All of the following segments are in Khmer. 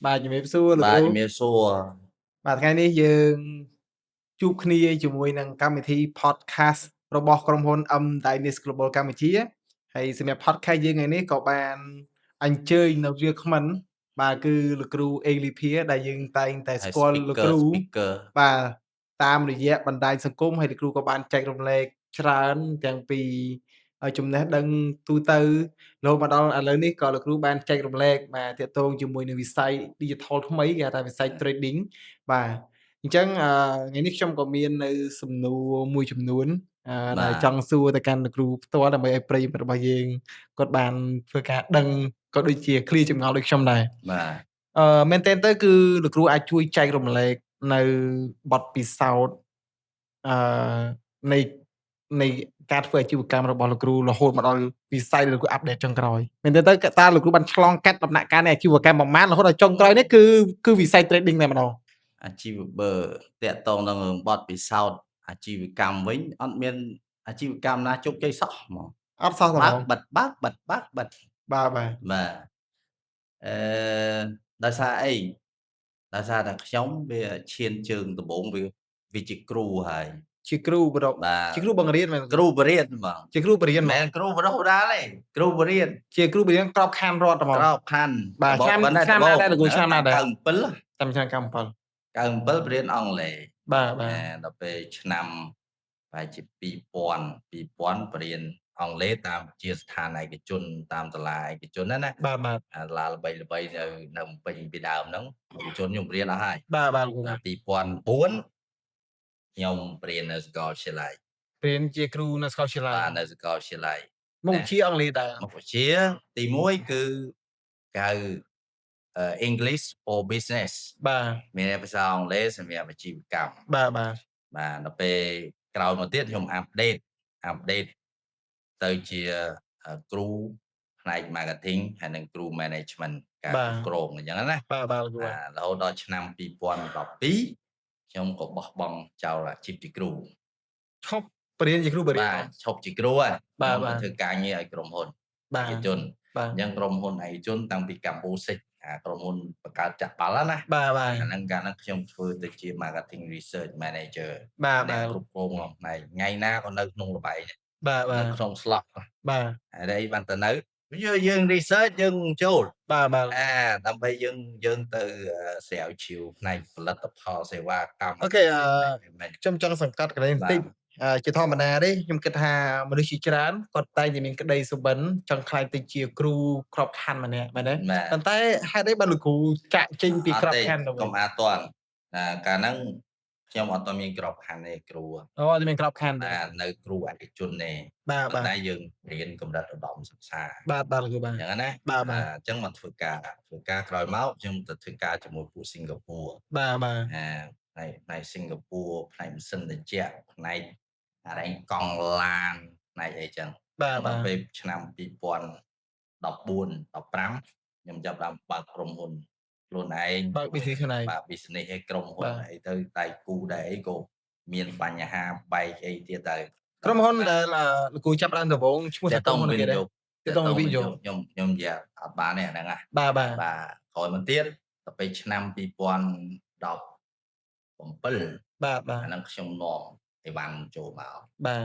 បាទជំរាបសួរលោកគ្រូជំរាបសួរបាទថ្ងៃនេះយើងជួបគ្នាជាមួយនឹងកម្មវិធី Podcast របស់ក្រុមហ៊ុន M Dynamics Global កម្ពុជាហើយសម្រាប់ Podcast យើងថ្ងៃនេះក៏បានអញ្ជើញនៅវាគ្មិនបាទគឺលោកគ្រូអេងលីភាដែលយើងតែងតែហើយ ស្គាល់លោកគ្រូ speaker បាទតាមរយៈបណ្ដាញសង្គមហើយលោកគ្រូក៏បានចែករំលែកច្រើនទាំងពីចំណេះដឹងទូទៅរហូតមកដល់ឥឡូវនេះក៏លោកគ្រូបានចែករំលែកបាទទាក់ទងជាមួយនឹងវិស័យ Digital ថ្មីគេហៅថាវិស័យ Trading បាទអញ្ចឹងថ្ងៃនេះខ្ញុំក៏មាននៅសំណួរមួយចំនួនដែលចង់សួរទៅកាន់លោកគ្រូផ្ទាល់ដើម្បីឲ្យប្រិយមិត្តរបស់យើងគាត់បានធ្វើការដឹងក៏ដូចជាឃ្លាចម្ងល់ដូចខ្ញុំដែរបាទមែនទែនទៅគឺលោកគ្រូអាចជួយចែករំលែកនៅបទពិសោធន៍អឺនៃនៃការធ្វើអាជីវកម្មរបស់លោកគ្រូរហូតមកដល់វិស័យដែលលោកគ្រូអាប់ដេតចុងក្រោយមែនទែនទៅតើលោកគ្រូបានឆ្លងកាត់ដំណាក់កាលនៃអាជីវកម្មប្រមាណរហូតដល់ចុងក្រោយនេះគឺវិស័យ trading តែម្ដងអាជីវបើតាក់ទងនឹងបទពិសោធន៍អាជីវកម្មវិញអត់មានអាជីវកម្មណាជោគជ័យសោះហ្មងអត់សោះតែបើហ្មងកបិទបើកបិទបើកបិទបាទបាទអឺដោយសារអីដោយសារតែខ្ញុំវាឈានជើងដំបូងវាជាគ្រូហើយ ជាគ្រូបរោបាទជាគ្រូបង្រៀនមែនគ្រូបរិញ្ញាបត្រហ្មងជាគ្រូបរិញ្ញាបត្រមិនមែនគ្រូបណ្ដុះបណ្ដាលទេគ្រូបរិញ្ញាបត្រជាគ្រូបរិញ្ញាបត្រក្របខ័ណ្ឌរដ្ឋហ្មងក្របខ័ណ្ឌបាទឆ្នាំណាដែរលោកគ្រូឆ្នាំណាដែរ97តាមឆ្នាំ97 97បរៀនអង់គ្លេសបាទដល់ពេលឆ្នាំប្រហែលជា2000បរៀនអង់គ្លេសតាមជាស្ថានឯកជនតាមសាលាឯកជនណាបាទសាលាល្បីៗនៅពេញពីដើមហ្នឹងឯកជនខ្ញុំរៀនអស់ហើយបាទ2004ខ្ញុំបរៀននៅសាកលវិទ្យាល័យរៀនជាគ្រូនៅសាកលវិទ្យាល័យបាទនៅសាកលវិទ្យាល័យមុខវិជ្ជាអង់គ្លេសដែរមុខវិជ្ជាទី1គឺគេហៅEnglish for Business បាទមានភាសាអង់គ្លេសសម្រាប់អាជីវកម្មបាទដល់ពេលក្រោយមកទៀតខ្ញុំអាប់ដេតទៅជាគ្រូផ្នែក marketing ហើយនិងគ្រូ management ការគ្រប់គ្រងអញ្ចឹងណាបាទរហូតដល់ឆ្នាំ2012ខ្ញុំក៏បោះបង់ចោលអាជីពជាគ្រូឈប់បរៀនជាគ្រូបរិញ្ញាបត្រឈប់ជាគ្រូហើយបាទធ្វើការងារឲ្យក្រុមហ៊ុនឯកជនអញ្ចឹងក្រុមហ៊ុនឯកជនតាំងពីកម្ពុជាក្រុមហ៊ុនបង្កើតចាក់បាល់ណាបាទអាហ្នឹងកាលហ្នឹងខ្ញុំធ្វើទៅជា marketing research manager បាទគ្រប់គ្រងផ្នែកថ្ងៃណាក៏នៅក្នុងល្បែងបាទនៅក្នុង slot បាទហើយបានទៅនៅយើង research យើងចូលបាទដើម្បីយើងទៅស្រាវជ្រាវផ្នែកផលិតផលសេវាកម្មអូខេខ្ញុំចង់សង្កត់កន្លែងបន្តិចជាធម្មតាទេខ្ញុំគិតថាមនុស្សជាច្រើនគាត់តែងតែមានក្តីសុបិនចង់ខ្លាយទៅជាគ្រូក្របខ័ណ្ឌម្នាក់មែនទេប៉ុន្តែហេតុអីបានលោកគ្រូចាក់ចេញពីក្របខ័ណ្ឌទៅវិញកុំអាទាន់កាលហ្នឹងខ្ញុំអត់មានក្របខ័ណ្ឌទេគ្រូអូអត់មានក្របខ័ណ្ឌទេនៅគ្រូឯកជនទេបាទតែយើងរៀនកម្រិតឧត្តមសិក្សាបាទលោកគ្រូបាទអញ្ចឹងណាអញ្ចឹងមកធ្វើការក្រោយមកខ្ញុំទៅធ្វើការជាមួយពួកសិង្ហបុរីបាទផ្នែកសិង្ហបុរីផ្នែកម៉ាស៊ីនត្រជាក់ផ្នែកអរ៉ែងកង់ឡានផ្នែកអីចឹងដល់ពេលឆ្នាំ2014 15ខ្ញុំចាប់ដើមបើកក្រុមហ៊ុនខ្លួនឯងបើក business ខ្លួនឯងបាទ business ឲ្យក្រុមហ៊ុនអីទៅដៃគូដែរអីក៏មានបញ្ហាបែកអីទៀតទៅក្រុមហ៊ុនដែលលោកគ្រូចាប់ដើមដំបូងឈ្មោះថាក្រុមហ៊ុនគេដែរទៅតវិនិយោគខ្ញុំនិយាយអត់បានទេអាហ្នឹងណាបាទក្រោយមកទៀតដល់ពេលឆ្នាំ2017បាទអាហ្នឹងខ្ញុំនាំអីវ៉ាន់ចូលមកបាទ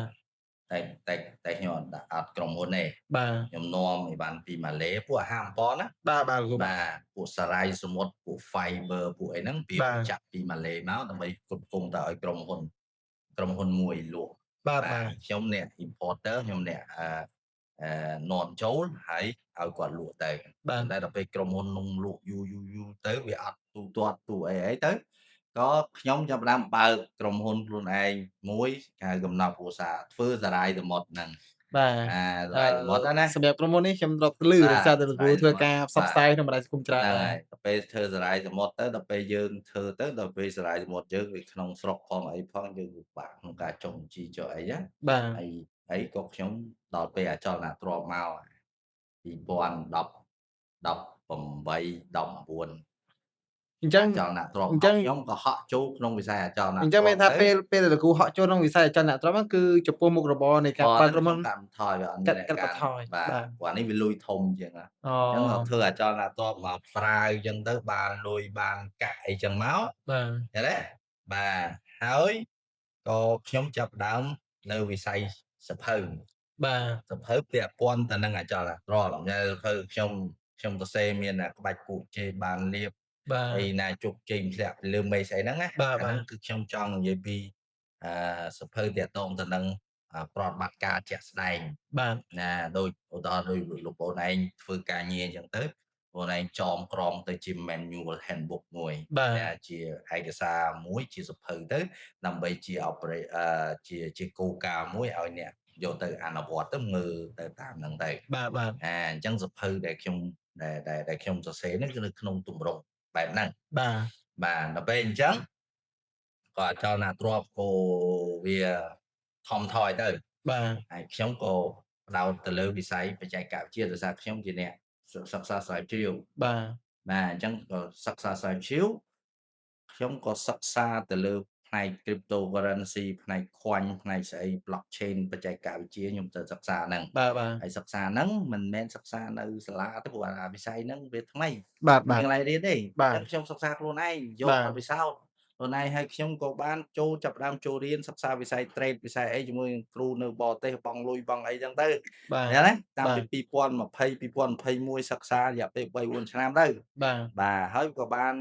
តែខ្ញុំអត់ក្រុមហ៊ុនទេបាទខ្ញុំនាំអីវ៉ាន់ពីម៉ាឡេពួកអាហារអំប៉នណាបាទពួកសារ៉ៃសមុទ្រពួក fiber ពួកអីហ្នឹងវាចាក់ពីម៉ាឡេមកដើម្បីគ្រប់គ្រងទៅឲ្យក្រុមហ៊ុនមួយលក់បាទខ្ញុំអ្នក importer ខ្ញុំអ្នកនាំចូលហើយឲ្យគាត់លក់ទៅតែដល់ពេលក្រុមហ៊ុននោះលក់យូរទៅវាអត់ទូទាត់ទូអីទៅក៏ខ្ញុំចាប់ផ្ដើមបើកក្រុមហ៊ុនខ្លួនឯងមួយគេហៅកំណត់គ្រួសារធ្វើសារ៉ាយសមុទ្រហ្នឹងបាទសារ៉ាយសមុទ្រណាសម្រាប់ក្រុមហ៊ុននេះខ្ញុំរកលឺដោយសារតែលោកគ្រូធ្វើការផ្សព្វផ្សាយក្នុងបណ្ដាញសង្គមច្រើនហើយដល់ពេលធ្វើសារ៉ាយសមុទ្រទៅដល់ពេលយើងធ្វើទៅដល់ពេលសារ៉ាយសមុទ្រយើងវាក្នុងស្រុកផងអីផងយើងពិបាកក្នុងការចុះបញ្ជីចុះអីណាហើយក៏ខ្ញុំដល់ពេលអចលនទ្រព្យមក2018 19 អញ្ចឹងចលនាទ្រព្យអញ្ចឹងរបស់ខ្ញុំក៏ហក់ចូលក្នុងវិស័យអចលនអញ្ចឹងទ្រព្យទៅ មានថាពេលដែលលោកគ្រូហក់ចូលក្នុងវិស័យអចលនទ្រព្យហ្នឹងគឺចំពោះមុខរបរនៃការបើកក្រុមហ៊ុនហ្នឹងខ្ញុំកាត់បន្ថយវាអត់មានអ្នកកាត់បន្កាន់ថយបាទបាទព្រោះអានេះវាលុយធំជាងណាអូអញ្ចឹងធ្វើអចលនទ្រព្យមកប្រាវអញ្ចឹងទៅបានលុយបានកាក់អីចឹងមកបាទឃើញទេបាទហើយក៏ខ្ញុំចាប់ផ្ដើមនៅវិស័យសៀវភៅបាទសៀវភៅពាក់ព័ន្ធទៅនឹងអចលនទ្រព្យញ៉ែសៀវភៅខ្ញុំសរសេរមានក្បាច់គូជេរបានលាបបាទអីណាជោគជ័យធ្លាក់ពីលើមេស្អីហ្នឹងណាបាទអាហ្នឹងគឺខ្ញុំចង់និយាយពីអសៀវភៅទាក់ទងទៅនឹងប្រតិបត្តិការជាក់ស្ដែងបាទណាដូចឧទាហរណ៍ដូចលោកប្អូនឯងធ្វើការងារអញ្ចឹងទៅបងឯងចងក្រងទៅជា manual handbook មួយបាទណាជាឯកសារមួយជាសៀវភៅទៅដើម្បីជាជាគោលការណ៍មួយឲ្យអ្នកយកទៅអនុវត្តទៅមើលទៅតាមហ្នឹងទៅបាទអញ្ចឹងសៀវភៅដែលខ្ញុំដែលខ្ញុំសរសេរហ្នឹងគឺនៅក្នុងទម្រង់បែបហ្នឹងបាទបាទដល់ពេលអញ្ចឹងក៏អចលនទ្រព្យក៏វាថមថយទៅបាទហើយខ្ញុំក៏ផ្ដោតទៅលើវិស័យបច្ចេកវិទ្យាដោយសារខ្ញុំជាអ្នកសិក្សាស្រាវជ្រាវបាទបាទអញ្ចឹងក៏សិក្សាស្រាវជ្រាវខ្ញុំក៏សិក្សាទៅលើផ្នែក Cryptocurrency ផ្នែក Coin ផ្នែកស្អី Blockchain បច្ចេកវិទ្យាខ្ញុំទៅសិក្សាហ្នឹងបាទបាទហើយសិក្សាហ្នឹងមិនមែនសិក្សានៅសាលាទេព្រោះអាវិស័យហ្នឹងវាថ្មីបាទបាទមានកន្លែងរៀនទេបាទអញ្ចឹងខ្ញុំសិក្សាខ្លួនឯងយកបាទបទពិសោធន៍ខ្លួនឯងហើយខ្ញុំក៏បានចូលចាប់ផ្ដើមចូលរៀនសិក្សាវិស័យ trade វិស័យអីជាមួយនឹងគ្រូនៅបរទេសបង់លុយបង់អីចឹងទៅបាទឃើញទេតាំងបាទពី2020 2021សិក្សារយៈពេល3-4ឆ្នាំទៅបាទបាទហើយក៏បាន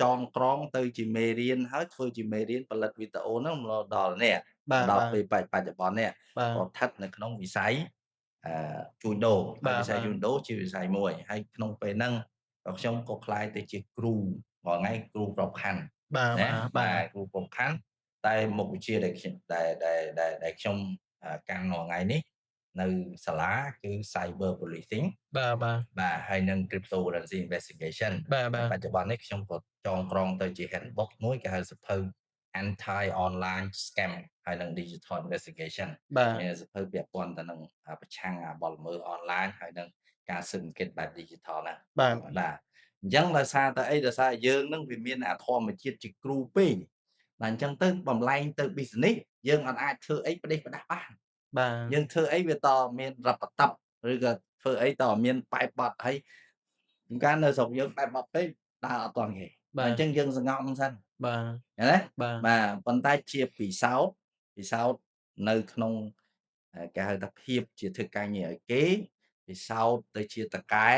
ចងក្រងទៅជាមេរៀនហើយធ្វើជាមេរៀនផលិតវីដេអូហ្នឹងមកដល់នេះបាទដល់បាទពេលបច្ចុប្បន្ននេះបាទក៏ស្ថិតនៅក្នុងវិស័យអឺជួញដូរហើយបាទវិស័យជួញដូរជាវិស័យមួយហើយក្នុងពេលហ្នឹងក៏ខ្ញុំក៏ក្លាយទៅជាគ្រូរាល់ថ្ងៃគ្រូប្របខណ្ឌបាទណាបាទបាទបាទគ្រូប្របខណ្ឌតែមុខវិជ្ជាដែលខ្ញុំដែលខ្ញុំកាន់រាល់ថ្ងៃនេះនៅសាលាគឺ Cyber Policing បាទបាទបាទហើយនិង Cryptocurrency Investigation បាទបាទហើយបច្ចុប្បន្ននេះខ្ញុំក៏ចងក្រងទៅជា handbook មួយគេហៅសៀវភៅ Anti Online Scam ហើយនិង Digital Investigation បាទមានសៀវភៅពាក់ព័ន្ធទៅនឹងប្រឆាំងបទល្មើសអនឡាញហើយនិងការស៊ើបអង្កេតបែប Digital ណាបាទបាទអញ្ចឹងដោយសារតែអីដោយសារយើងនឹងវាមានធម្មជាតិជាគ្រូពេកបាទអញ្ចឹងទៅបំលែងទៅ business យើងអត់អាចធ្វើអីផ្ដេសផ្ដាស់បានបាទយើងធ្វើអីវាតមានរ៉ាប់តប់ឬក៏ធ្វើអីតមានបែបបទហើយជួនកាលនៅស្រុកយើងបែបបទពេកដើរអត់ទាន់គេបាទអញ្ចឹងយើងសង្ងំសិនបាទឃើញទេបាទបាទប៉ុន្តែជាពិសោធន៍នៅក្នុងគេហៅថាភាពជាធ្វើការងារឲ្យគេពិសោធន៍ទៅជាតកែ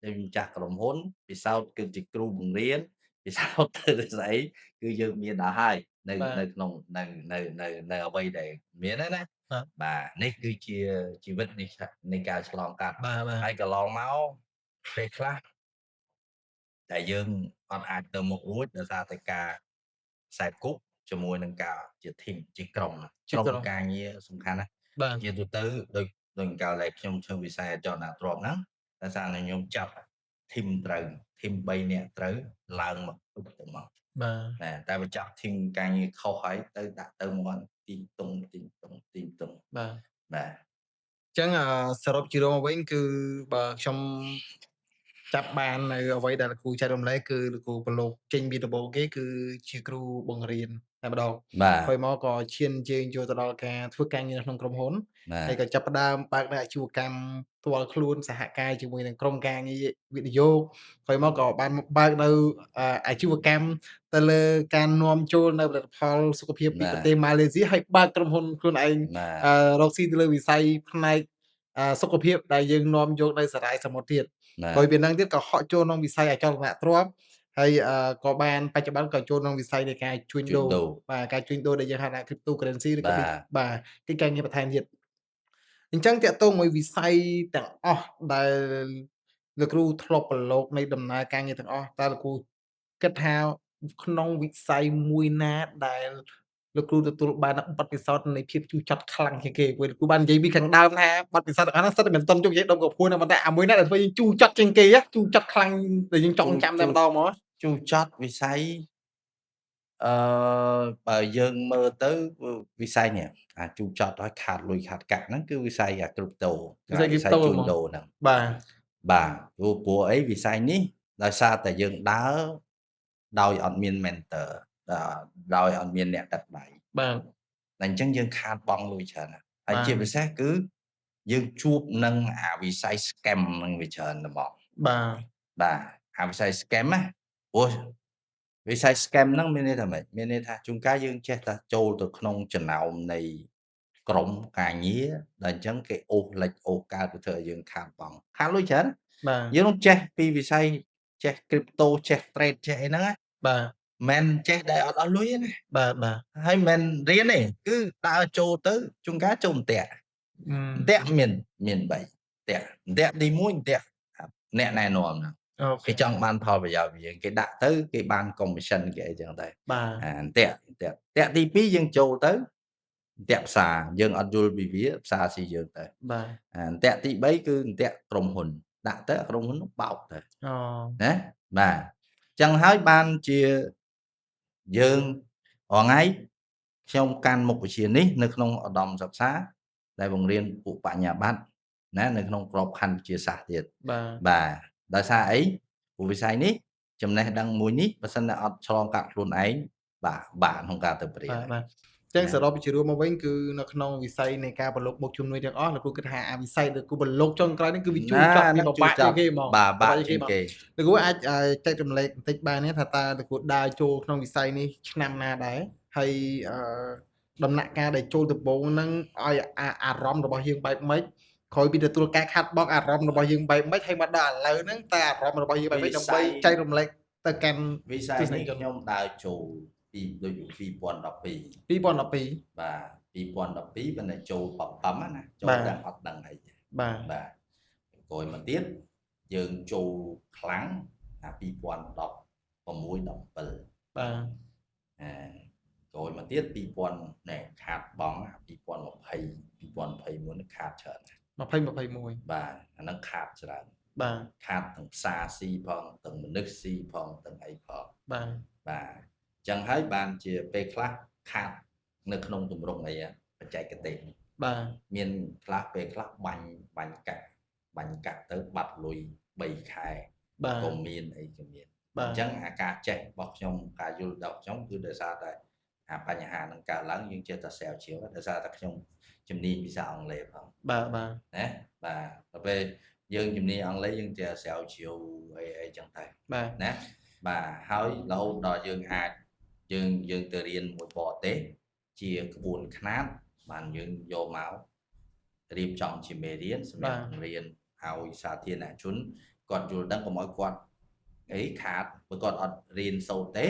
ទៅម្ចាស់ក្រុមហ៊ុនពិសោធន៍គឺជាគ្រូបង្រៀនពិសោធន៍ទៅស្អីគឺយើងមានដល់ហើយនៅបាទក្នុងនៅអ្វីដែលមានហ្នឹងណាបាទបាទនេះគឺជាជីវិតនៃការឆ្លងកាត់បាទបាទហើយកន្លងមកពេលខ្លះតែយើងអត់អាចទៅមុខរួចដោយសារតែការខ្សែគប់ជាមួយនឹងការជា team ជាក្រុមក្រុមជាក្រុមការងារសំខាន់ណាស់បាទជាទូទៅដូចកាលដែលខ្ញុំធ្វើវិស័យអចលនទ្រព្យហ្នឹងដោយសារតែខ្ញុំចាប់ team ត្រូវ team 3នាក់ត្រូវឡើងមកទុកទៅមកបាទណាតែបើចាប់ team ការងារខុសហើយទៅដាក់ទៅមកទីងតុងបាទបាទ ចឹងសរុបជារួមមកវិញគឺបើខ្ញុំចាប់បាននៅអ្វីដែលលោកគ្រូចែករំលែកគឺលោកគ្រូប្រឡូកចេញពីដំបូងគេគឺជាគ្រូបង្រៀនតែម្ដងបាទក្រោយមកក៏ឈានជើងចូលទៅដល់ការធ្វើការងារនៅក្នុងក្រុមហ៊ុនបាទហើយក៏ចាប់ផ្ដើមបើកនៅអាជីវកម្មផ្ទាល់ខ្លួនសហការជាមួយនឹងក្រុមការងារវិនិយោគក្រោយមកក៏បានបើកនៅអាជីវកម្មទៅលើការនាំចូលនៅផលិតផលសុខភាពពីបាទប្រទេសម៉ាឡេស៊ីហើយបើកក្រុមហ៊ុនខ្លួនឯងបាទរកស៊ីទៅលើវិស័យផ្នែកសុខភាពដែលយើងនាំយកនៅសារាយសមុទ្រទៀតបាទក្រោយពីហ្នឹងទៀតក៏ហក់ចូលក្នុងវិស័យអចលនទ្រព្យហើយក៏បានបច្ចុប្បន្នក៏ចូលក្នុងវិស័យនៃការជួញដូរជួញដូរបាទការជួញដូរដែលយើងហៅថា Cryptocurrency ឬក៏បាទបាទកិច្ចការងារបន្ថែមទៀតអញ្ចឹងតាក់ទងមួយវិស័យទាំងអស់ដែលលោកគ្រូធ្លាប់ប្រឡូកនៃដំណើរការងារទាំងអស់តើលោកគ្រូគិតថាក្នុងវិស័យមួយណាដែលលោកគ្រូទទួលបានបទពិសោធន៍នៃភាពជូរចត់ខ្លាំងជាងគេព្រោះលោកគ្រូបាននិយាយពីខាងដើមថាបទពិសោធន៍ទាំងអស់ហ្នឹងសិតតែមិនទាន់ជោគជ័យដុំកំភួនទេប៉ុន្តែអាមួយណាដែលធ្វើយើងជូរចត់ជាងគេជូរចត់ខ្លាំងដែលយើងចងចាំតែម្ដងហ្មងជូរចត់វិស័យអឺបើយើងមើលទៅវិស័យនេះជូរចត់ហើយខាតលុយខាតកាក់ហ្នឹងគឺវិស័យCrypto វិស័យ វិស័យ Crypto ជួញហ្មងដូរហ្នឹងបាទបាទព្រោះអីវិស័យនេះដោយសារតែយើងដើរ ដោយអត់មាន mentor ដោយអត់មានអ្នកដឹកដៃ បាទ តែអញ្ចឹងយើងខាតបង់លុយច្រើនណាស់ហើយ បាទ ជាពិសេសគឺយើងជួបនឹងអាវិស័យ scam នឹងវាច្រើនហ្មង បាទ បាទអាវិស័យ scam ណាព្រោះវិស័យ scam ហ្នឹងមានន័យថាម៉េចមានន័យថាជួនកាលយើងចេះតែចូលទៅក្នុងចំណោមនៃក្រុមការងារដែលអញ្ចឹងគេអូសលិចអូសកើតទៅធ្វើឲ្យយើងខាតបង់ខាតលុយច្រើនណា បាទ យើងនឹងចេះពីវិស័យចេះ crypto ចេះ trade ចេះអីហ្នឹងណា បាទ មិនចេះដែលអត់អស់លុយទេណា បាទ បាទ ហើយមិនរៀនទេគឺដើរចូលទៅជួនកាលចូលអន្ទាក់អន្ទាក់មាន3អន្ទាក់ទី1អន្ទាក់អ្នកណែនាំហ្នឹង អូខេ គេចង់បានផលប្រយោជន៍ពីយើងគេដាក់ទៅគេបាន commission គេអីចឹងទៅ បាទ អន្ទាក់ទី2យើងចូលទៅអន្ទាក់ផ្សារយើងអត់យល់ពីវាផ្សារស៊ីយើងទៅ បាទ អន្ទាក់ទី3គឺអន្ទាក់ក្រុមហ៊ុនដាក់ទៅក្រុមហ៊ុននោះបោកទៅ អូ ណាបាទចឹងហើយបានជាយើងរាល់ថ្ងៃខ្ញុំកាន់មុខវិជ្ជានេះនៅក្នុងឧត្តមសិក្សាដែលបង្រៀនពួកបញ្ញាបត្រណានៅក្នុងក្របខ័ណ្ឌវិទ្យាសាស្ត្រទៀត បាទ បាទដោយសារអីព្រោះវិស័យនេះចំណេះដឹងមួយនេះបើសិនតែអត់ឆ្លងកាត់ខ្លួនឯងបាទក្នុងការទៅព្រា បាទ បាទចឹងសរុបជារួមមកវិញគឺនៅក្នុងវិស័យនៃការប្រឡូកបុកជំនួយទាំងអស់លោកគ្រូគិតថាអាវិស័យដែលគូប្រឡូកចុងក្រោយនេះគឺវាជួយចាប់ពីបបាក់ជាងគេហ្មង បាទបាក់ជាងគេ លោកគ្រូអាចចែករំលែកបន្តិចបានទេថាតើលោកគ្រូដើរចូលក្នុងវិស័យនេះឆ្នាំណាដែរហើយដំណាក់កាលដែលចូលដំបូងហ្នឹងឲ្យអារម្មណ៍របស់យើងបែបម៉េចក្រោយពីទទួលការខាត់បង់អារម្មណ៍របស់យើងបែបម៉េចហើយមកដល់ឥឡូវហ្នឹងតើអារម្មណ៍របស់យើងបែបម៉េចដើម្បីចែករំលែកទៅកាន់ វិស័យនេះខ្ញុំដើរចូលពីដូច2012 2012 បាទ2012ប៉ុន្តែចូលបបឹមណាចូលតែអត់ដឹងអី បាទ បាទក្រោយមកទៀតយើងចូលខ្លាំងអា2016 17 បាទ ក្រោយមកទៀត2000ណែខាតបង់2020 2021នេះខាតច្រើន2021បាទអាហ្នឹងខាតច្រើន បាទ ខាតទាំងផ្សារស៊ីផងទាំងមនុស្សស៊ីផងទាំងអីផង បាទ បាទអញ្ចឹងហើយបានជាពេលខ្លះខាតនៅក្នុងទម្រង់អីបច្ចេកទេស បាទ មានខ្លះពេលខ្លះបាញ់កាក់ទៅបាត់លុយ3ខែ បាទ ក៏មានអីក៏មាន បាទ អញ្ចឹងអាការចេះរបស់ខ្ញុំការយល់ដល់ខ្ញុំគឺដោយសារតែអាបញ្ហានឹងកើតឡើងយើងចេះតែស្រាវជ្រាវដោយសារតែខ្ញុំជំនាញភាសាអង់គ្លេសផង បាទ ណាបាទដល់ពេលយើងជំនាញអង់គ្លេសយើងចេះស្រាវជ្រាវអីចឹងទៅ បាទ ណាបាទហើយរហូតដល់យើងអាចយើងទៅរៀនមួយបរទេសជាក្បួនខ្នាតបានយើងយកមករៀបចំជាមេរៀនសម្រាប់បង្រៀនឲ្យសាធារណជនគាត់យល់ដឹងកុំឲ្យគាត់អីខាតបើគាត់អត់រៀនសូត្រទេ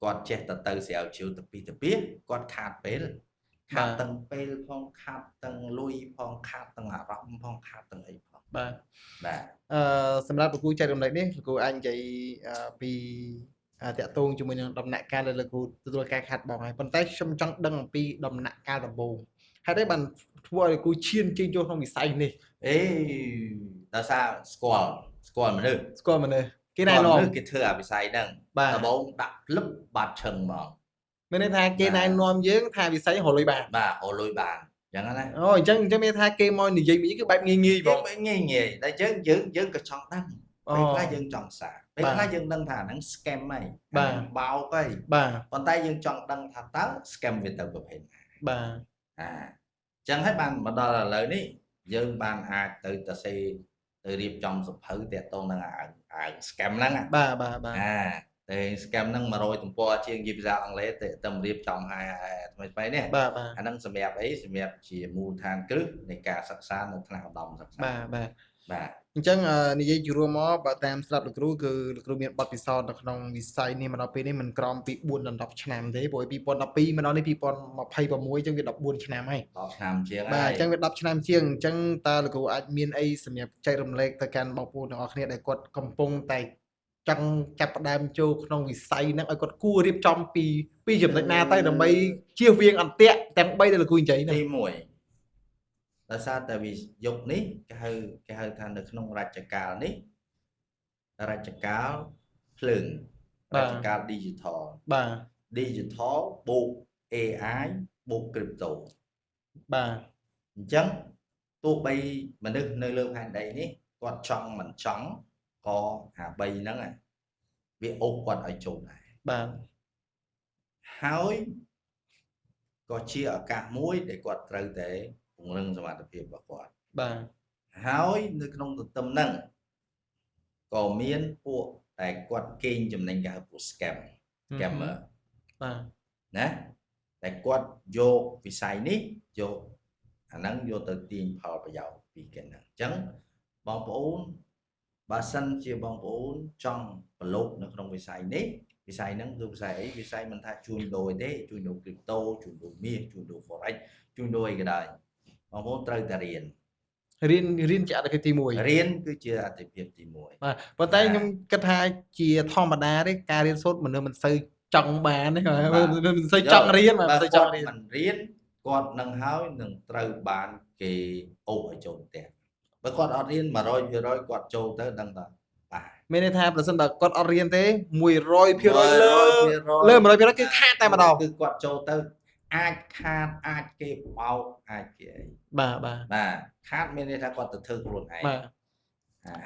គាត់ចេះតែទៅស្រាវជ្រាវទៅពីទៅពីគាត់ខាតពេលខាតទាំងពេលផងខាតទាំងលុយផងខាតទាំងអារម្មណ៍ផងខាតទាំងអីផង បាទ បាទ សម្រាប់លោកគ្រូចែករំលែកនេះលោកគ្រូអាចនិយាយពីតាក់ទងជាមួយនឹងដំណាក់កាលដែលលោកគ្រូទទួលការខាត់បងហើយប៉ុន្តែខ្ញុំចង់ដឹងអំពីដំណាក់កាលដំបូងហេតុអីបានធ្វើឲ្យលោកគ្រូឈានជើងចូលក្នុងវិស័យនេះ អេដោយសារស្គាល់មនុស្ស គេណែនាំ គេធ្វើអាវិស័យហ្នឹងដំបូងដាក់ភ្លឹបបាត់ឈឹងហ្មង មានន័យថាគេណែនាំយើងថាវិស័យរលុយបាន បាទរលុយបានអញ្ចឹងណា អូអញ្ចឹងមានថាគេមកនិយាយវិញគឺបែបងាយៗបង ងាយតែយើងក៏ចង់ដឹងពេលខ្លះយើងចង់សារពេលខ្លះយើងដឹងថាហ្នឹង scam ហើយបោកហើយ បាទ ប៉ុន្តែយើងចង់ដឹងថាតើ scam វាទៅប្រភេទណា បាទ អញ្ចឹងហើយបានមកដល់ឥឡូវនេះយើងបានអាចទៅសេទៅរៀបចំសភៅតាក់ទងនឹងអា scam ហ្នឹង បាទ តែ scam ហ្នឹង100ទំព័រជាងនិយាយភាសាអង់គ្លេសតែរៀបចំឲ្យថ្មីនេះ បាទ អាហ្នឹងសម្រាប់អីសម្រាប់ជាមូលដ្ឋានគ្រឹះនៃការសិក្សានៅថ្នាក់ឧត្តមសិក្សា បាទ អញ្ចឹងនិយាយជារួមមកបើតាមស្រាប់លោកគ្រូគឺលោកគ្រូមានបទពិសោធន៍នៅក្នុងវិស័យនេះមកដល់ពេលនេះមិនក្រោមពី4ដល់10ឆ្នាំទេព្រោះ2012មកដល់នេះ2026អញ្ចឹងវា14ឆ្នាំហើយ 10ឆ្នាំជាងហើយ បាទអញ្ចឹងវា10ឆ្នាំជាងអញ្ចឹងតើលោកគ្រូអាចមានអីសម្រាប់ចែករំលែកទៅកាន់បងប្អូនទាំងអស់គ្នាដែលគាត់កំពុងតែចង់ចាប់ផ្ដើមចូលក្នុងវិស័យហ្នឹងឲ្យគាត់គួររៀបចំពីចំណុចណាទៅដើម្បីជៀសវាងអន្ទាក់ទាំង3ដែលលោកគ្រូនិយាយហ្នឹង ទី1ដោយសារតែវាយុគនេះគេហៅថានៅក្នុងរជ្ជកាលនេះរជ្ជកាលភ្លើងរជ្ជកាល digital បាទ digital បូក AI បូក crypto បាទ អញ្ចឹងទោះបីមនុស្សនៅលើផែនដីនេះគាត់ចង់មិនចង់ក៏អា3ហ្នឹង វាអូសគាត់ឲ្យចូលដែរ បាទ ហើយក៏ជាឱកាសមួយដែលគាត់ត្រូវតែពង្រឹងសមត្ថភាពរបស់គាត់ បាទ ហើយនៅក្នុងទន្ទឹមហ្នឹងក៏មានពួកតែគាត់កេងចំណេញគេហៅពួក scammer បាទ ណាតែគាត់យកវិស័យនេះយកអាហ្នឹងយកទៅទាញផលប្រយោជន៍ពីគេហ្នឹងអញ្ចឹងបងប្អូនបើសិនជាបងប្អូនចង់ប្រឡូកនៅក្នុងវិស័យនេះវិស័យហ្នឹងគឺវិស័យអីវិស័យមិនថាជួញដូរទេជួញដូរ crypto ជួញដូរមាសជួញដូរ forex ជួញដូរអីក៏ដោយបងប្អូនត្រូវតែរៀន រៀនជាអត្ថិភាពទី1 រៀនគឺជាអត្ថិភាពទី1 បាទប៉ុន្តែខ្ញុំគិតថាជាធម្មតាទេការរៀនសូត្រមនុស្សមិនសូវចង់បានទេមិនសូវចង់រៀនមិនសូវចង់រៀនមិនរៀនគាត់នឹងហើយនឹងត្រូវបានគេអូសឲ្យចូលផ្ទះបើគាត់អត់រៀន 100% គាត់ចូលទៅដឹងថាបាទ មានន័យថាប្រសិនបើគាត់អត់រៀនទេ 100% លើ 100% គឺខាតតែម្ដង គឺគាត់ចូលទៅអាចខាតអាចគេបោកអាចគេអី បាទ ខាតមានន័យថាគាត់ទៅធ្វើខ្លួនឯង បាទ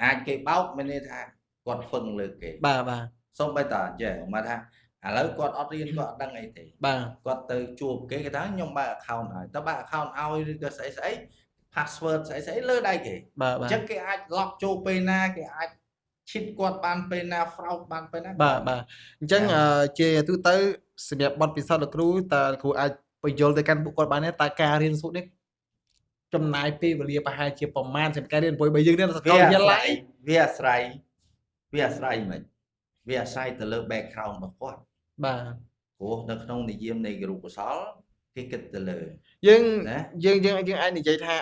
អាចគេបោកមានន័យថាគាត់ពឹងលើគេ បាទ សូម្បីតែចេះមកថាឥឡូវគាត់អត់រៀនគាត់អត់ដឹងអីទេ បាទ គាត់ទៅជួបគេគេថាខ្ញុំបើក account ឲ្យតើបើក account ឲ្យឬក៏ស្អី password ស្អីលើដៃគេ បាទ អញ្ចឹងគេអាច lock ចូលពេលណាគេអាចឈិតគាត់បានពេលណា fraud បានពេលណា បាទអញ្ចឹងជាទូទៅសម្រាប់បទពិសោធន៍លោកគ្រូតើគ្រូអាចបញ្យល់ទៅកាន់ពួកគាត់បានទេតើការរៀនសូត្រនេះចំណាយពេលវេលាប្រហែលជាប្រមាណសម្រាប់ការរៀនបើយើងរៀនសាកលវិទ្យាល័យវាអាស្រ័យមិនវាអាស្រ័យទៅលើ background របស់គាត់ បាទ ព្រោះនៅក្នុងនិយមនៃគរុកុសលគេគិតទៅលើ យើងអាចនិយាយថា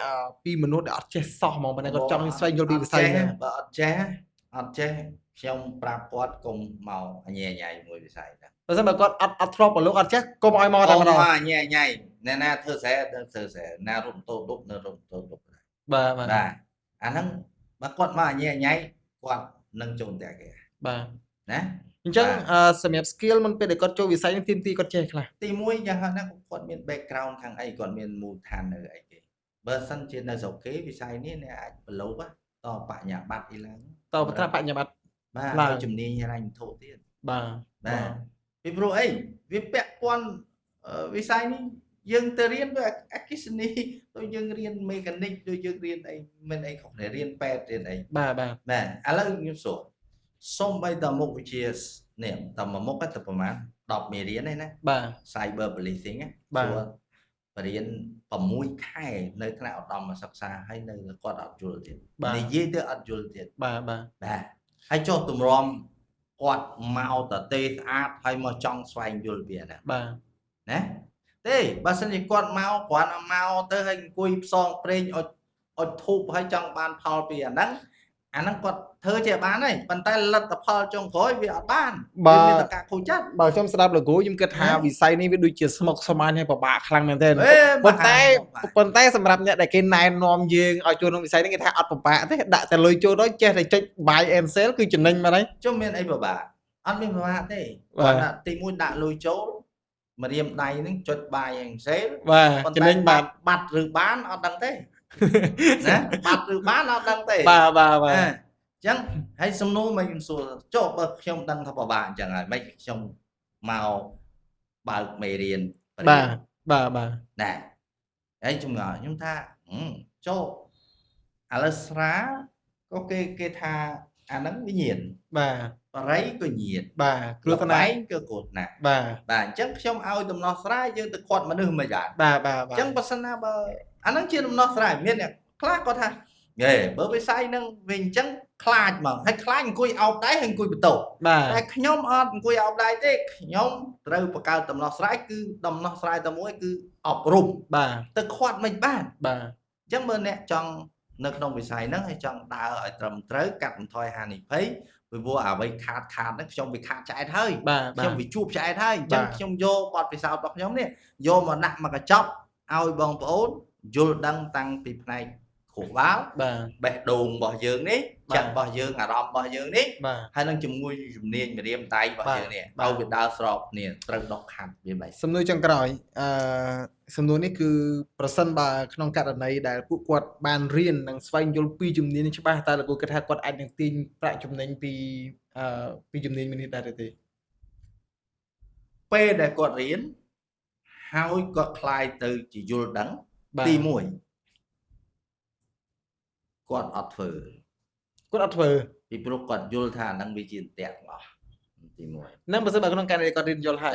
ពីមនុស្សដែលអត់ចេះសោះហ្មងប៉ុន្តែគាត់ចង់ស្វែងយល់ពីវិស័យហ្នឹងបើអត់ចេះខ្ញុំប្រាប់គាត់កុំមកអញញ៉ៃមួយវិស័យហ្នឹង បើមិនបើគាត់អត់ធ្លាប់ប្រឡូកអត់ចេះកុំឲ្យមកតែម្ដង អញញ៉ៃអ្នកណាធ្វើស្រែណារត់តូតលុបនៅរត់តូតលុប បាទ អាហ្នឹងបើគាត់មកអញញ៉ៃគាត់នឹងចូលតែគេ បាទ ណា អញ្ចឹងសម្រាប់ skill មុនពេលដែលគាត់ចូលវិស័យនេះទីគាត់ចេះខ្លះ ទី1យ៉ាងហោះណាគាត់មាន background ខាងអីគាត់មានមូលដ្ឋាននៅអីគេបើសិនជានៅស្រុកគេវិស័យនេះអ្នកអាចប្រឡូកតបញ្ញាបត្រអីឡើងតបត្រាបញ្ញាបត្រ បាទជំនាញហិរញ្ញវត្ថុទៀត បាទ ពីព្រោះអីវាពាក់ព័ន្ធវិស័យនេះយើងទៅរៀនដូចអគ្គិសនីដូចយើងរៀនមេកានិកដូចយើងរៀនអីមិនអីខុសគ្នារៀនពេទ្យរៀនអី បាទ ឥឡូវខ្ញុំសួរសុំបីតមុខវិជ្ជានេះតមួយមុខទៅប្រហែល10មេរៀនទេណា បាទ Cyber Policing បាទ បរៀន6ខែនៅថ្នាក់ឧត្តមសិក្សាហើយនៅគាត់អត់យល់ទៀតនិយាយទៅអត់យល់ទៀត បាទ ហើយចុះទម្រាំគាត់មកតទេស្អាតហើយមកចង់ស្វែងយល់វាណា បាទ ណាទេបើសិនជាគាត់មកគ្រាន់តែមកទៅហើយអង្គុយផ្សងប្រេងអុចធូបហើយចង់បានផលពីអាហ្នឹងគាត់ធ្វើជាបានហើយប៉ុន្តែលទ្ធផលចុងក្រោយវាអត់បានវាមានតែការខូចចិត្ត បើខ្ញុំស្ដាប់លោកគ្រូខ្ញុំគិតថាវិស័យនេះវាដូចជាស្មុគស្មាញហើយពិបាកខ្លាំងមែនទែនប៉ុន្តែសម្រាប់អ្នកដែលគេណែនាំយើងឲ្យចូលក្នុងវិស័យនេះគេថាអត់ពិបាកទេដាក់តែលុយចូលទៅចេះតែចុច buy and sell គឺចំណេញមកហើយ ជុំមានអីពិបាកអត់មានពិបាកទេគាត់ថាទី1ដាក់លុយចូលម្រាមដៃហ្នឹងចុច buy and sell បាទចំណេញបាទ បាត់ឬបានអត់ដឹងទេ ណាបាត់ឬបានអត់ដឹងទេ បាទ អញ្ចឹងហើយសំណួរមកខ្ញុំសួរចុះបើខ្ញុំដឹងថាពិបាកអញ្ចឹងហើយមិនខ្ញុំមកបើកមេរៀន បាទ ណាហើយខ្ញុំថាចុះឥឡូវស្រាក៏គេថាអាហ្នឹងវិញ្ញាណ បាទ បរិយក៏ញៀន បាទគ្រោះថ្នាក់ ក៏គ្រោះថ្នាក់ បាទ អញ្ចឹងខ្ញុំឲ្យដំណោះស្រាយយើងទៅខាត់មនុស្សមិនយ៉ាង បាទ អញ្ចឹងបើសិនណាបើអាហ្នឹងជាដំណោះស្រាយមានអ្នកខ្លះគាត់ថាបើវិស័យហ្នឹងវិញអញ្ចឹងខ្លាចមកហើយខ្លាចអង្គុយអោបដៃហើយអង្គុយបន្ទោតែខ្ញុំអត់អង្គុយអោបដៃទេខ្ញុំត្រូវបង្កើតដំណោះស្រាយគឺដំណោះស្រាយតែមួយគឺអប់រំ បាទ ទៅខាត់មិនបាន បាទ អញ្ចឹងបើអ្នកចង់នៅក្នុងវិស័យហ្នឹងហើយចង់ដើរឲ្យត្រឹមត្រូវកាត់បន្ថយហានិភ័យពីព្រោះអ្វីខាតហ្នឹងខ្ញុំវាខាតឆ្អែតហើយខ្ញុំវាជួបឆ្អែតហើយអញ្ចឹងខ្ញុំយកបទពិសោធន៍របស់ខ្ញុំនេះយកមកដាក់មកកញ្ចប់ឲ្យបងប្អូនយល់ដឹងតាំងពីផ្នែកគ្រូបាលបេះដូងរបស់យើងនេះចិត្តរបស់យើងអារម្មណ៍របស់យើងនេះហើយនឹងជាមួយជំនាញម្រាមដៃរបស់យើងនេះឲ្យវាដើរស្របគ្នាត្រូវដកខាត់វាបែបសំណួរចុងក្រោយសំណួរនេះគឺប្រសិនបើក្នុងករណីដែលពួកគាត់បានរៀននិងស្វែងយល់ពីជំនាញច្បាស់តើលោកគ្រូគិតថាគាត់អាចនឹងទាញប្រាក់ចំណេញពី ពីជំនាញនេះដែរទេ ពេលដែលគាត់រៀនហើយគាត់ខ្លាយទៅជាយល់ដឹងទី1គាត់អត់ធ្វើ ពីព្រោះគាត់យល់ថាអានឹងវាជាអន្ទាក់ទាំងអស់ទី1 ហ្នឹងបើសិនបើក្នុងការដែលគាត់រៀនយល់ហើយ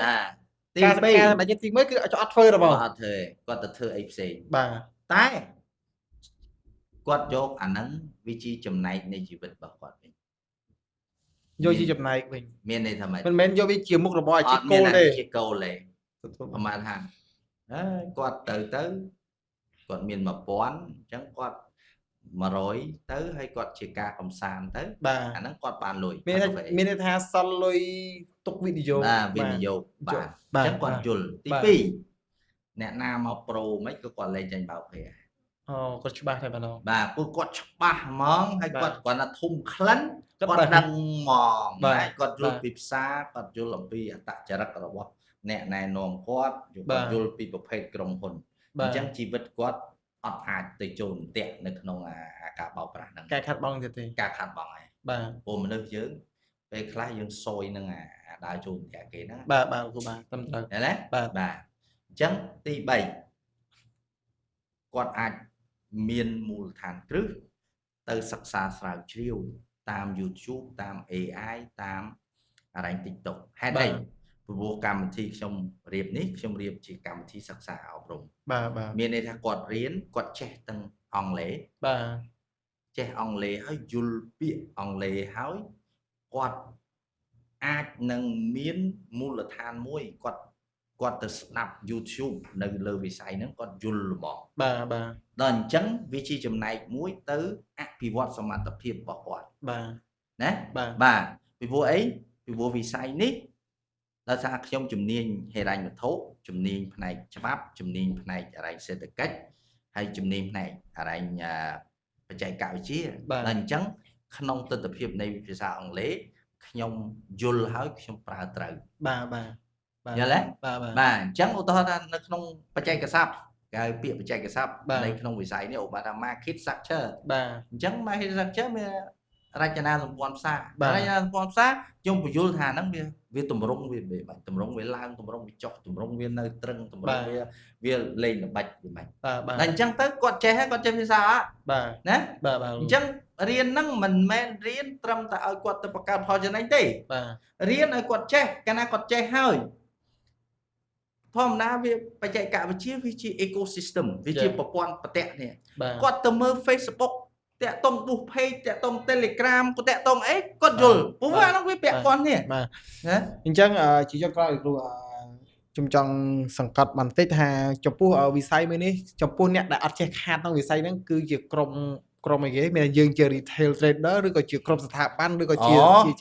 ទី ការ 2 ការដែលទី1គឺអត់ធ្វើរបស់ អត់ធ្វើគាត់ទៅធ្វើអីផ្សេង បាទ តែគាត់យកអានឹងវាជាចំណែកនៃជីវិតរបស់គាត់វិញ យកជាចំណែកវិញ មានន័យថាម៉េច មិនមែនយកវាជាមុខរបរជាគោល ទេ ទេ ជាគោលទេប្រហែលថាគាត់ទៅគាត់មាន 1000 អញ្ចឹងគាត់ 100 ទៅហើយគាត់ជាការកំសាន្តទៅ បាទ អាហ្នឹងគាត់បានលុយ មានន័យថាសល់លុយទុកវិនិយោគ បាទវិនិយោគបាទអញ្ចឹងគាត់យល់ទី 2 អ្នកណាមកប្រូមិនក៏គាត់លេងចាញ់បោកគ្នា អូគាត់ច្បាស់តែប៉ុណ្ណោះ បាទពួកគាត់ច្បាស់ហ្មងហើយគាត់គ្រាន់តែធំក្លិន គាត់ គាត់ដឹងហ្មង បាទ ហើយគាត់យល់ពីផ្សារគាត់យល់អំពីអត្តចរិតរបស់អ្នកណែនាំគាត់គាត់យល់ពីប្រភេទក្រុមហ៊ុនអញ្ចឹងជីវិតគាត់អត់អាចទៅចូលអន្ទាក់នៅក្នុងអាការបោកប្រាស់ហ្នឹង ការខាត់បងទៀតទេ ការខាត់បងហើយ បាទ ព្រោះមនុស្សយើងពេលខ្លះយើងសយនឹងអាដើរចូលអន្ទាក់គេហ្នឹង បាទបាទគ្រូបាទត្រឹមត្រូវ ឃើញទេ បាទ បាទអញ្ចឹងទី3គាត់អាចមានមូលដ្ឋានគ្រឹះទៅសិក្សាស្រាវជ្រាវតាម YouTube តាម AI តាមអរ៉ែង TikTok ហេតុអីព្រោះកម្មវិធីខ្ញុំរៀបនេះខ្ញុំរៀបជាកម្មវិធីសិក្សាអប់រំ បាទបាទ មានន័យថាគាត់រៀនគាត់ចេះទាំងអង់គ្លេស បាទ ចេះអង់គ្លេសហើយយល់ពាក្យអង់គ្លេសហើយគាត់អាចនឹងមានមូលដ្ឋានមួយគាត់ទៅស្ដាប់ YouTube នៅលើវិស័យហ្នឹងគាត់យល់ហ្មង បាទបាទ ដល់អញ្ចឹងវាជាចំណែកមួយទៅអភិវឌ្ឍសមត្ថភាពរបស់គាត់ បាទ ណា បាទ បាទពីព្រោះអីពីព្រោះវិស័យនេះដោយសារខ្ញុំជំនាញហិរញ្ញវត្ថុជំនាញផ្នែកច្បាប់ជំនាញផ្នែកអរ៉ែងសេដ្ឋកិច្ចហើយជំនាញផ្នែកអរ៉ែងបច្ចេកវិទ្យាដល់អញ្ចឹងក្នុងទស្សនវិជ្ជានៃភាសាអង់គ្លេសខ្ញុំយល់ហើយខ្ញុំប្រើត្រូវ បាទបាទ យល់ទេ បាទបាទ បាទអញ្ចឹងឧទាហរណ៍ថានៅក្នុងបច្ចេកសព្ទគេហៅពាក្យបច្ចេកសព្ទ បាទ នៅក្នុងវិស័យនេះឧបមាថា market structure បាទ អញ្ចឹង market structure មានរចនាសម្ព័ន្ធផ្សារ បាទ រចនាសម្ព័ន្ធផ្សារខ្ញុំបញ្យល់ថាហ្នឹងវាតម្រង់វាបាច់តម្រង់វាឡើងតម្រង់វាចុះតម្រង់វានៅត្រឹងតម្រង់វាលេងល្បិចវាបាច់ បាទបាទ តែអញ្ចឹងទៅគាត់ចេះហើយគាត់ចេះភាសាអត់ បាទ ណា បាទបាទ អញ្ចឹងរៀនហ្នឹងមិនមែនរៀនត្រឹមតែឲ្យគាត់ទៅបង្កើតផលចំណេញទេ បាទ រៀនឲ្យគាត់ចេះកាលណាគាត់ចេះហើយធម្មតាវាបច្ចេកវិទ្យាវាជា ecosystem វាជាប្រព័ន្ធប្រតិនេះ បាទ គាត់ទៅមើល Facebook តាក់តង boost page តាក់តង Telegram គាត់តាក់តងអីគាត់យល់ព្រោះអានោះវាពាក់ព័ន្ធនេះ បាទ ណា អញ្ចឹងជាចុងក្រោយគ្រូខ្ញុំចង់សង្កត់បន្តិចថាចំពោះវិស័យមួយនេះចំពោះអ្នកដែលអត់ចេះខាតក្នុងវិស័យហ្នឹងគឺជាក្រុមអីគេមានយើងជា retail trader ឬក៏ជាក្រុមស្ថាប័នឬក៏ជា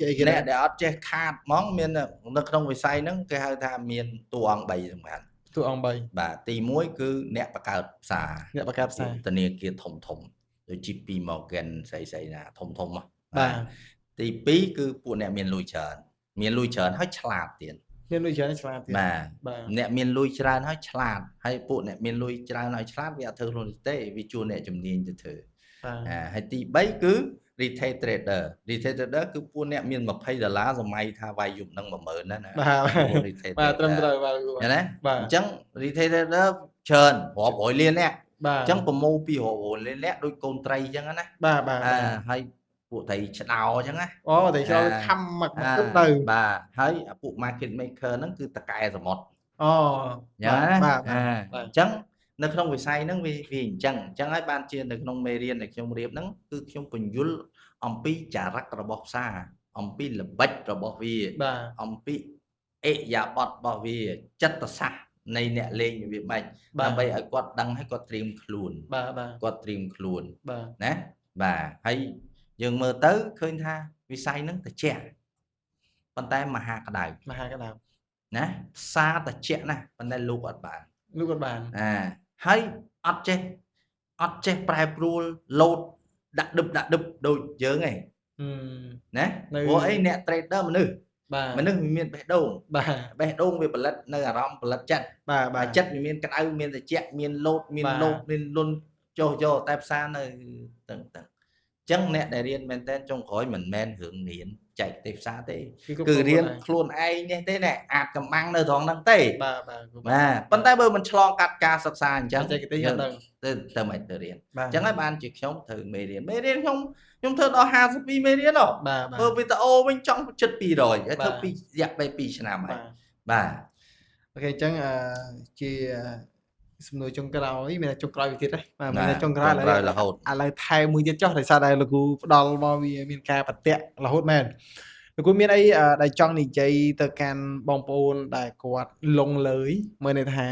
អីគេ អ្នកដែលអត់ចេះខាតហ្មងមាននៅក្នុងវិស័យហ្នឹងគេហៅថាមានតួអង្គ3សម្រាប់ ទូអង្គ3 បាទទី1គឺអ្នកបង្កើតផ្សារ អ្នកបង្កើតផ្សារ ធនាគារធំដូច JP Morgan ស្អីណាធំហ៎ បាទ ទី2គឺពួកអ្នកមានលុយច្រើនហើយឆ្លាតទៀត មានលុយច្រើនឆ្លាតទៀត បាទ បាទ អ្នកមានលុយច្រើនហើយឆ្លាតហើយពួកអ្នកមានលុយច្រើនហើយឆ្លាតវាអត់ធ្វើខ្លួនទេវាជួលអ្នកជំនាញទៅធ្វើ បាទ ហើយទី3គឺ retail trader គឺពួកអ្នកមាន$20សម័យថាវាយយប់នឹង 10000 ណា បាទ retail បាទត្រឹមត្រូវបាទ ឃើញទេ បាទ អញ្ចឹង retail trader ច្រើនរាប់រយលានអ្នក បាទ អញ្ចឹងប្រមូលពីរាប់រយលានអ្នកដូចកូនត្រីអញ្ចឹងណា បាទបាទ ហើយពួកត្រីឆ្ដោអញ្ចឹងណា អូតែចូលខំមកទៅ បាទហើយពួក market maker ហ្នឹងគឺតកែសមុទ្រ អូ យ៉ាងណា បាទ អញ្ចឹងនៅក្នុងវិស័យហ្នឹងវាអញ្ចឹងហើយបានជានៅក្នុងមេរៀនដែលខ្ញុំរៀបហ្នឹងគឺខ្ញុំពន្យល់អំពីចរិតរបស់ផ្សារអំពីល្បិចរបស់វា បាទ អំពីអិយាបថរបស់វាចិត្តសាស្ត្រនៃអ្នកលេងវាបាច់ដើម្បីឲ្យគាត់ដឹងឲ្យគាត់ត្រៀមខ្លួន បាទបាទ គាត់ត្រៀមខ្លួន បាទ ណាបាទហើយយើងមើលទៅឃើញថាវិស័យហ្នឹងត្រជាក់ប៉ុន្តែមហាក្តៅ មហាកណ្ដាល ណាផ្សារត្រជាក់ណាស់ប៉ុន្តែលោកអត់បាន លោកគាត់បាន ហើយអត់ចេះប្រែប្រួលលោតដាក់ដឹបដូចយើងឯងណាព្រោះអីអ្នក trader មនុស្ស បាទ មនុស្សវាមានបេះដូង បាទ បេះដូងវាផលិតនៅអារម្មណ៍ផលិតចិត្ត បាទបាទ ចិត្តវាមានក្តៅមានត្រជាក់មានលោតមានលោតមានលុនចុះយកតែផ្សារនៅតឹងអញ្ចឹងអ្នកដែលរៀនមែនតើចុងក្រោយមិនមែនរឿងរៀន ចែកទេផ្សារទេ គឺគ្រប់ គឺ គ្រង រៀន ខ្លួនឯង ខ្លួនឯងនេះទេណែអាចកំបាំងនៅត្រង់ហ្នឹងទេ បាទ បាទ បាទ ប៉ុន្តែបើមិនឆ្លងកាត់ការសិក្សាអញ្ចឹង បច្ចេកទេស យើ អត់ដឹង ទៅមិនទៅរៀន បាទ អញ្ចឹងហើយបានជាខ្ញុំត្រូវមេរៀនខ្ញុំធ្វើដល់52មេរៀនហ៎ បាទ ធ្វើវីដេអូវិញចង់ជិត200ហើយ បាទ ធ្វើពីរយៈពេល2ឆ្នាំហើយ បាទ បាទ អូខេ អញ្ចឹងជាសំណួរចុងក្រោយ មានតែចុងក្រោយមួយទៀតទេ បាទ មាន បាទ តែចុងក្រោយ ចុងក្រោយរហូត ឥឡូវថែមមួយទៀតចុះ ដោយសារតែលោកគ្រូផ្ដល់មកវាមានការប្រទាក់រហូតមែន លោកគ្រូមានអីដែលចង់និយាយទៅកាន់បងប្អូនដែលគាត់លង់លើយ មានន័យថា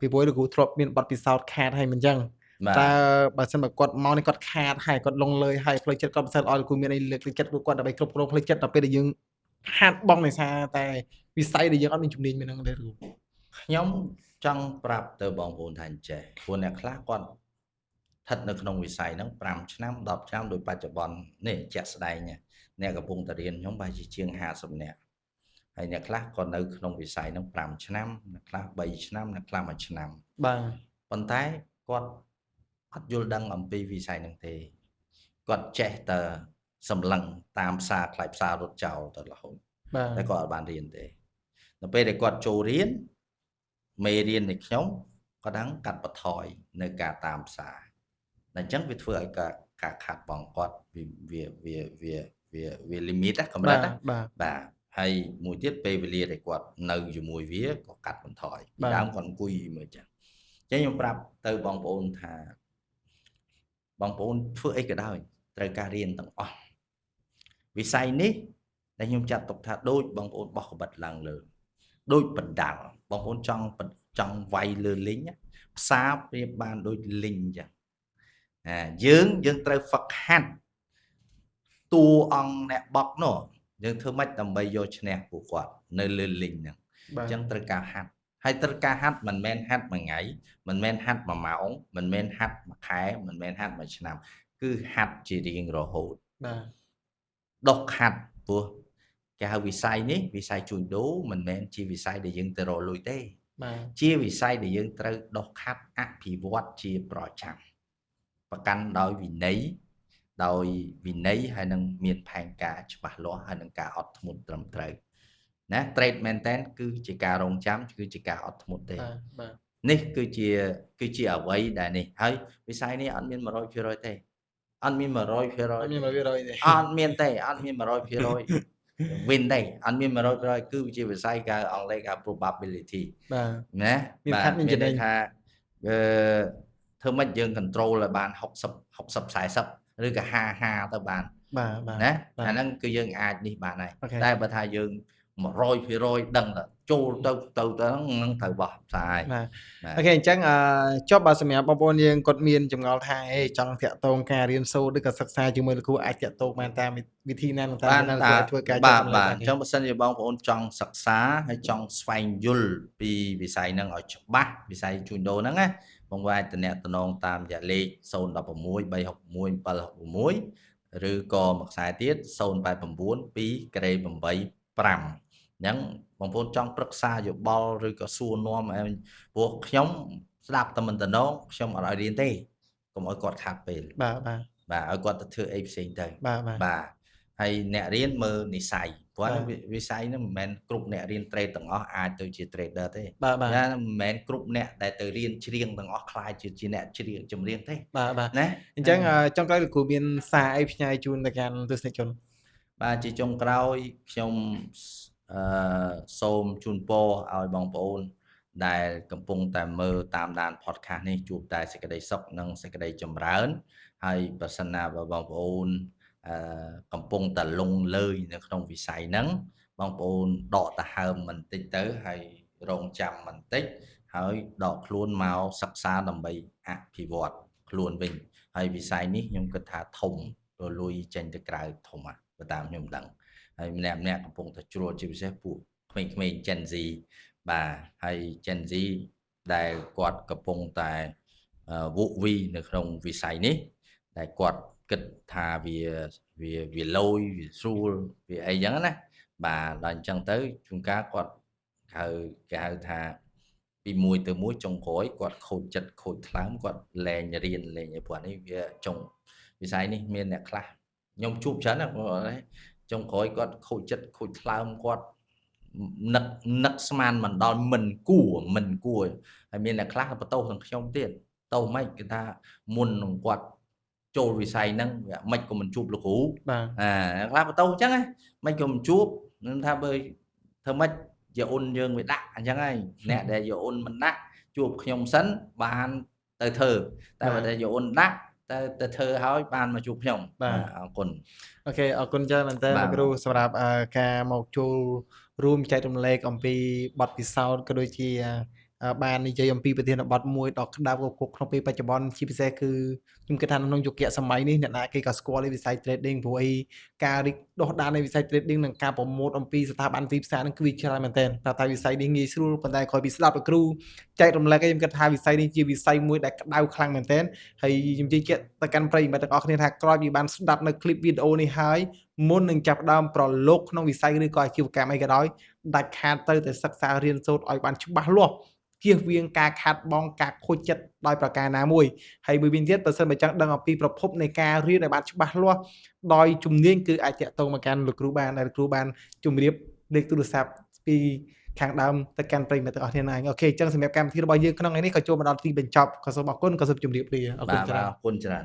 ពីព្រោះលោកគ្រូធ្លាប់មានបទពិសោធន៍ខាតហើយមិនអញ្ចឹង បាទ តើបើសិនបើគាត់មកនេះគាត់ខាតហើយគាត់លង់លើយហើយផ្លូវចិត្តគាត់មិនសូវល្អលោកគ្រូមានអីលើកទឹកចិត្តពួកគាត់ដើម្បីគ្រប់គ្រងផ្លូវចិត្តដល់ពេលដែលយើងខាតបង់ដោយសារតែវិស័យដែលយើងអត់មានជំនាញមួយហ្នឹងទេលោកគ្រូ ខ្ញុំចង់ប្រាប់ទៅបងប្អូនថាអញ្ចេះ ព្រោះអ្នកខ្លះគាត់ស្ថិតនៅក្នុងវិស័យហ្នឹង5ឆ្នាំ10ឆ្នាំដោយបច្ចុប្បន្ននេះជាក់ស្ដែងអ្នកកំពុងតែរៀនខ្ញុំប្រហែលជាជាង50នាក់ ហើយអ្នកខ្លះក៏នៅក្នុងវិស័យហ្នឹង5ឆ្នាំអ្នកខ្លះ3ឆ្នាំអ្នកខ្លះ1ឆ្នាំ បាទ ប៉ុន្តែគាត់អត់យល់ដឹងអំពីវិស័យហ្នឹងទេគាត់ចេះតែសម្លឹងតាមផ្សារខ្លាយផ្សាររត់ចោលទៅរហូត បាទ តែគាត់អត់បានរៀនទេដល់ពេលដែលគាត់ចូលរៀនមេរៀននៃខ្ញុំគាត់ហ្នឹងកាត់បន្ថយនៅការតាមផ្សារតែអញ្ចឹងវាធ្វើឲ្យការខាត់បងគាត់វា limit ណាកម្រិតណា បាទ បាទហើយមួយទៀតពេលវេលាដែលគាត់នៅជាមួយវាក៏កាត់បន្ថយ បាទ ដើមគាត់អង្គុយមើលចឹងអញ្ចឹងខ្ញុំប្រាប់ទៅបងប្អូនថាបងប្អូនធ្វើអីក៏ដោយត្រូវការរៀនទាំងអស់វិស័យនេះដែលខ្ញុំចាត់ទុកថាដូចបងប្អូនបោះកបិតឡើងលើដូចបណ្ដាលបងប្អូនចង់វាយលើលីងផ្សារប្រៀបបានដូចលីងអញ្ចឹងយើងត្រូវហ្វឹកហាត់តួអង្គអ្នកបោកនោះយើងធ្វើម៉េចដើម្បីយកឈ្នះពួកគាត់នៅលើលីងហ្នឹងអញ្ចឹងត្រូវការហាត់ហើយត្រូវការហាត់មិនមែនហាត់មួយថ្ងៃមិនមែនហាត់មួយម៉ោងមិនមែនហាត់មួយខែមិនមែនហាត់មួយឆ្នាំគឺហាត់ជារៀងរហូត បាទ ដុសខាត់ព្រោះគេហៅវិស័យនេះវិស័យជួញដូរមិនមែនជាវិស័យដែលយើងទៅរកលុយទេ បាទ ជាវិស័យដែលយើងត្រូវដុសខាត់អភិវឌ្ឍជាប្រចាំប្រកាន់ដោយវិន័យហើយនឹងមានផែនការច្បាស់លាស់ហើយនឹងការអត់ធ្មត់ត្រឹមត្រូវណា trade មែនតើគឺជាការរងចាំគឺជាការអត់ធ្មត់ទេ បាទ នេះគឺជាអ្វីដែលនេះហើយវិស័យនេះអត់មាន 100% ទេអត់មាន 100% អត់មាន 100% ទេ អត់មានទេអត់មាន 100% win ទេអត់មាន 100% គឺជាវិស័យគេអង់គ្លេសគេ probability បាទ ណា មានខាត់មានចំណេញ ថាធ្វើម៉េចយើង control ឲ្យបាន60 40ឬក៏50ទៅបាន បាទ ណា បាទ អាហ្នឹងគឺយើងអាចនេះបានហើយ អូខេ តែបើថាយើង 100% ដឹងតែចូលទៅហ្នឹងត្រូវបោះផ្សាយ បាទ បាទ អូខេអញ្ចឹងចប់បាទសម្រាប់បងប្អូនយើងគាត់មានចម្ងល់ថាចង់តាក់ទងការរៀនសូត្រឬក៏សិក្សាជាមួយលោកគ្រូអាចតាក់ទងបានតាមវិធីណាតាមណាលោកគ្រូអាចធ្វើការចែករំលែក បាទ បាន អញ្ចឹងបើសិនជាបងប្អូនចង់សិក្សាហើយចង់ស្វែងយល់ពីវិស័យហ្នឹងឲ្យច្បាស់វិស័យជួញដូរហ្នឹងណាបងប្អូនអាចទំនាក់ទំនងតាមរយៈលេខ016 366 766ឬក៏មួយខ្សែទៀត089 2-85 អញ្ចឹងបងប្អូនចង់ប្រឹក្សាយោបល់ឬក៏សួរនាំអីព្រោះខ្ញុំស្ដាប់តែមិនតំណងខ្ញុំអត់ឲ្យរៀនទេកុំឲ្យគាត់ខាតពេល បាទ បាទឲ្យគាត់ទៅធ្វើអីផ្សេងទៅ បាទ បាទហើយអ្នករៀនមើលនិស្ស័យព្រោះ បាទ វិស័យហ្នឹងមិនមែនគ្រប់អ្នករៀន trade ទាំងអស់អាចទៅជា trader ទេ បាទ ណាមិនមែនគ្រប់អ្នកដែលទៅរៀនច្រៀងទាំងអស់ខ្លាចជាអ្នកច្រៀងចម្រៀងទេ បាទ ណា អញ្ចឹងចុងក្រោយលោកគ្រូមានសារអីផ្ញើជូនទៅកាន់ទស្សនិកជន បាទជាចុងក្រោយខ្ញុំសូមជូនពរឲ្យបងប្អូនដែលកំពុងតែមើលតាមដាន podcast នេះជួបតែសេចក្តីសុខនិងសេចក្តីចម្រើនហើយបើសិនណាបើបងប្អូនកំពុងតែលង់លើយនៅក្នុងវិស័យហ្នឹងបងប្អូនដកដង្ហើមបន្តិចទៅហើយរងចាំបន្តិចហើយដកខ្លួនមកសិក្សាដើម្បីអភិវឌ្ឍខ្លួនវិញហើយវិស័យនេះខ្ញុំគិតថាធំរលួយចេញទៅក្រៅធំណាស់បើតាមខ្ញុំដឹងហើយម្នាក់កំពុងតែជ្រុលជាពិសេសពួកក្មេងៗ Gen Z បាទហើយ Gen Z ដែលគាត់កំពុងតែវក់វីនៅក្នុងវិស័យនេះដែលគាត់គិតថាវាលយវាស្រួលវាអីចឹងណាបាទដល់អញ្ចឹងទៅជួនកាលគាត់គេហៅថាពីមួយទៅមួយចុងក្រោយគាត់ខូចចិត្តខូចថ្លើមគាត់លែងរៀនលែងអីព្រោះនេះវាចុងវិស័យនេះមានអ្នកខ្លះ ខ្ញុំជួបច្រើនណាស់គាត់đấy ចុងក្រោយគាត់ខូចចិត្តខូចថ្លើមគាត់នឹកស្មានមិនដល់មិនគួរហើយមានអ្នកខ្លះបន្ទោសនឹងខ្ញុំទៀតទោសម៉េចគេថាមុននឹងគាត់ចូលវិស័យហ្នឹងវាមិនក៏មិនជួបលោកគ្រូ បាទ អ្នកខ្លះបន្ទោសអញ្ចឹងហ៎មិនក៏មិនជួបនឹងថាបើធ្វើម៉េចជាអូនយើងវាដាក់អញ្ចឹងហើយអ្នកដែលយកអូនមិនដាក់ជួបខ្ញុំសិនបានទៅធ្វើតែបើតែយកអូនដាក់ទៅធ្វើហើយបានមកជួបខ្ញុំអរគុណ អូខេអរគុណច្រើនមែនតើ បាទ លោកគ្រូសម្រាប់ការមកចូលរួមចែករំលែកអំពីបទពិសោធន៍ក៏ដូចជាបាននិយាយអំពីប្រធានបទមួយដ៏ក្តៅគគុកក្នុងពេលបច្ចុប្បន្នជាពិសេសគឺខ្ញុំគិតថាក្នុងយុគសម័យនេះអ្នកណាគេក៏ស្គាល់នៃវិស័យ trading ព្រោះអីការរីកដុះដាលនៃវិស័យ trading និងការប្រមូលអំពីស្ថាប័នទីផ្សារហ្នឹងគឺវាច្រើនមែនទែនតែវិស័យនេះងាយស្រួលប៉ុន្តែក្រោយពីស្ដាប់លោកគ្រូចែករំលែកខ្ញុំគិតថាវិស័យនេះជាវិស័យមួយដែលក្តៅខ្លាំងមែនទែនហើយខ្ញុំជឿជាក់ទៅកាន់ប្រិយមិត្តទាំងអស់គ្នាថាក្រោយពីបានស្ដាប់នៅคลิปវីដេអូនេះហើយមុននឹងចាប់ផ្ដើមប្រឡូកក្នុងវិស័យឬក៏អាជីវកម្មអីក៏ដោយដាច់ខាតទៅតែសិក្សារៀនសូត្រឲ្យបានច្បាស់លាស់ជៀសវាងការខាតបង់ការខូចចិត្តដោយប្រការណាមួយហើយមួយវិញទៀតបើសិនបើចង់ដឹងអំពីប្រភពនៃការរៀនឲ្យបានច្បាស់លាស់ដោយជំនាញគឺអាចតាក់ទងមកកាន់លោកគ្រូបានដែលលោកគ្រូបានជម្រាបលេខទូរស័ព្ទពីខាងដើមទៅកាន់ប្រិយមិត្តទាំងអស់គ្នាហ្នឹងអូខេអញ្ចឹងសម្រាប់កម្មវិធីរបស់យើងក្នុងថ្ងៃនេះក៏ចូលមកដល់ទីបញ្ចប់ក៏សូមអរគុណក៏សូមជម្រាបលាអរគុណច្រើន អរគុណច្រើន